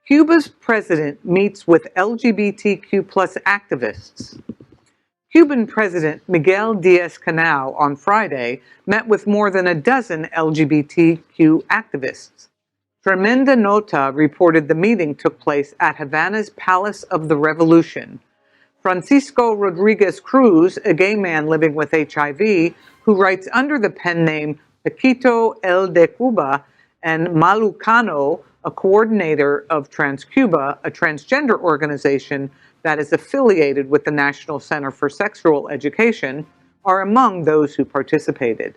Cuba's president meets with LGBTQ plus activists. Cuban President Miguel Diaz-Canel on Friday met with more than a dozen LGBTQ activists. Tremenda Nota reported the meeting took place at Havana's Palace of the Revolution. Francisco Rodriguez Cruz, a gay man living with HIV, who writes under the pen name Paquito El de Cuba, and Malucano, a coordinator of Trans Cuba, a transgender organization that is affiliated with the National Center for Sexual Education, are among those who participated.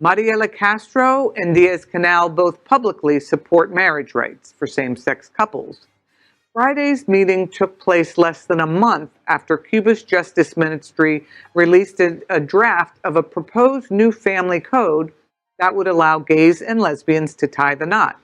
Mariela Castro and Diaz-Canel both publicly support marriage rights for same-sex couples. Friday's meeting took place less than a month after Cuba's Justice Ministry released a draft of a proposed new family code that would allow gays and lesbians to tie the knot.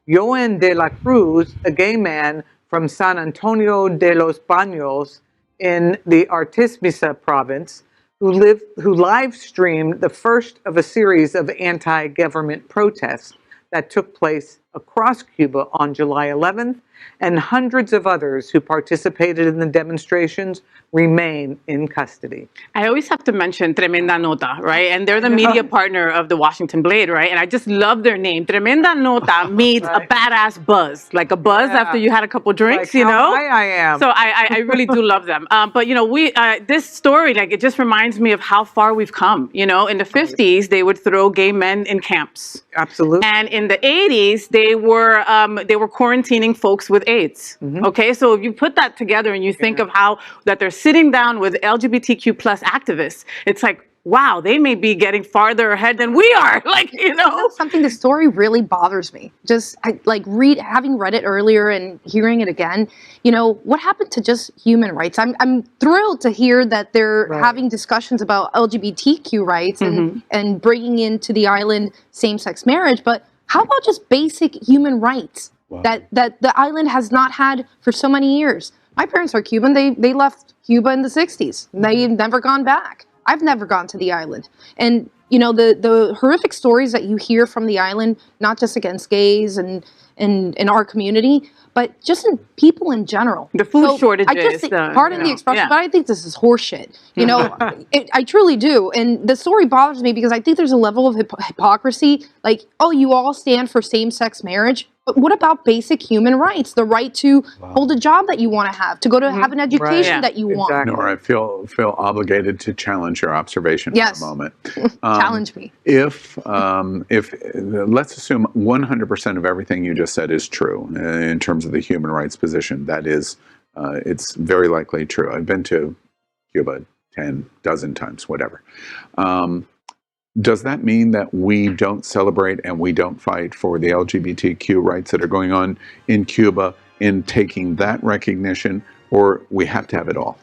Joan de la Cruz, a gay man from San Antonio de los Baños in the Artemisita province, who live streamed the first of a series of anti-government protests that took place across Cuba on July 11th, and hundreds of others who participated in the demonstrations remain in custody. I always have to mention Tremenda Nota, right? And they're the media partner of the Washington Blade, right? And I just love their name. Tremenda Nota means a badass buzz, like a buzz after you had a couple drinks, like you know? How high I am. So I really do love them. But, you know, this story, like, it just reminds me of how far we've come. You know, in the 50s, they would throw gay men in camps. Absolutely. And in the 80s, they were quarantining folks with AIDS. Okay, so if you put that together and you think of how that they're sitting down with LGBTQ plus activists, it's like, wow, they may be getting farther ahead than we are. Like, you know, that's something. The story really bothers me. Just having read it earlier and hearing it again. You know, what happened to just human rights? I'm thrilled to hear that they're having discussions about LGBTQ rights and bringing into the island same-sex marriage, but how about just basic human rights that the island has not had for so many years? My parents are Cuban. They left Cuba in the 60s. They've never gone back. I've never gone to the island. And, you know, the horrific stories that you hear from the island, not just against gays and in our community, but just in people in general. The food shortages. I just think, pardon the expression, but I think this is horseshit. You know, I truly do. And the story bothers me because I think there's a level of hypocrisy. Like, oh, you all stand for same-sex marriage, but what about basic human rights? The right to hold a job that you want to have to have an education that you want. Nora, I feel obligated to challenge your observation for a moment. Challenge me. If let's assume 100% of everything you just said is true in terms of the human rights position, that is, it's very likely true. I've been to Cuba 10 dozen times, whatever. Does that mean that we don't celebrate and we don't fight for the LGBTQ rights that are going on in Cuba in taking that recognition, or we have to have it all?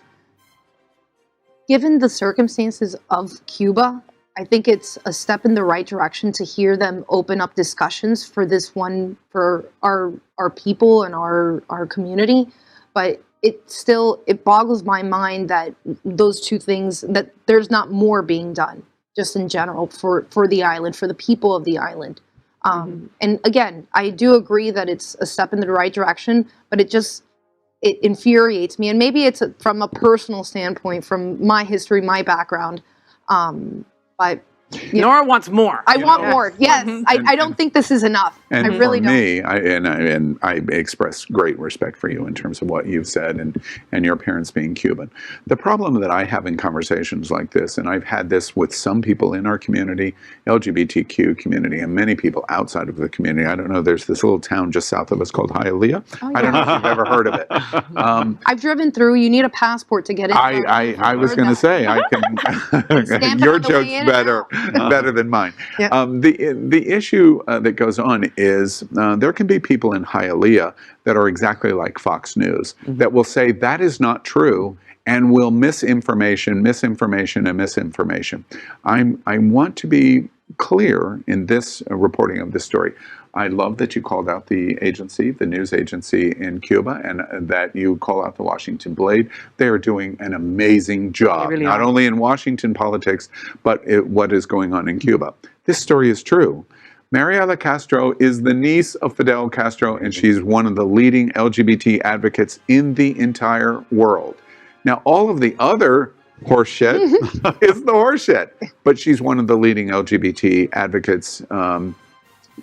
Given the circumstances of Cuba, I think it's a step in the right direction to hear them open up discussions for this one, for our people and our community. But it boggles my mind that those two things, that there's not more being done just in general for the island, for the people of the island. And again, I do agree that it's a step in the right direction, but it infuriates me. And maybe it's from a personal standpoint, from my history, my background. But Nora wants more. I want more. Yes, I don't think this is enough. And I really for me, I express great respect for you in terms of what you've said and your parents being Cuban. The problem that I have in conversations like this, and I've had this with some people in our community, LGBTQ community, and many people outside of the community. I don't know, there's this little town just south of us called Hialeah. Oh, yeah. I don't know if you've ever heard of it. I've driven through. You need a passport to get in. I was going to say, I can. Your joke's better than mine. Yeah. The issue that goes on is there can be people in Hialeah that are exactly like Fox News that will say that is not true and will misinformation. I want to be clear in this reporting of this story. I love that you called out the agency, the news agency in Cuba, and that you call out the Washington Blade. They are doing an amazing job, really not only in Washington politics, but what is going on in Cuba. This story is true, Mariela Castro is the niece of Fidel Castro, and she's one of the leading LGBT advocates in the entire world. Now, all of the other horseshit is the horseshit, but she's one of the leading LGBT advocates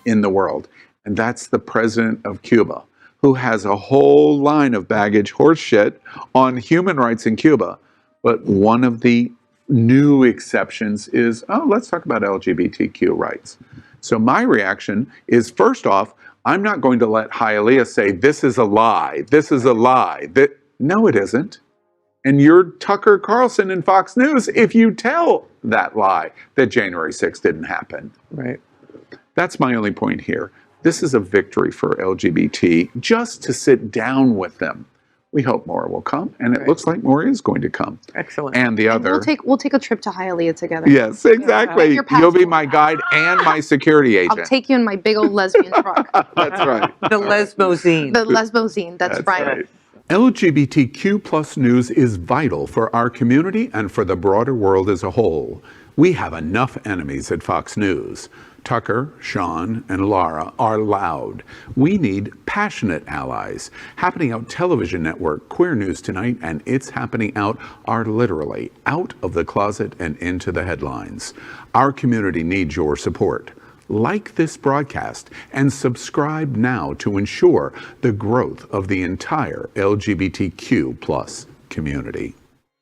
in the world. And that's the president of Cuba, who has a whole line of baggage horseshit on human rights in Cuba. But one of the new exceptions is, oh, let's talk about LGBTQ rights. So my reaction is, first off, I'm not going to let Hialeah say, this is a lie, this is a lie. No, it isn't. And you're Tucker Carlson and Fox News if you tell that lie that January 6th didn't happen. Right. That's my only point here. This is a victory for LGBT, just to sit down with them. We hope more will come, and it looks like more is going to come. Excellent. And the other... We'll take a trip to Hialeah together. Yes, exactly. Your You'll be passport. my guide and my security agent. I'll take you in my big old lesbian truck. That's right. The lesbozine. The lesbozine, that's right. LGBTQ plus news is vital for our community and for the broader world as a whole. We have enough enemies at Fox News. Tucker, Sean, and Laura are loud. We need passionate allies. Happening Out Television Network, Queer News Tonight, and It's Happening Out are literally out of the closet and into the headlines. Our community needs your support. Like this broadcast and subscribe now to ensure the growth of the entire LGBTQ plus community.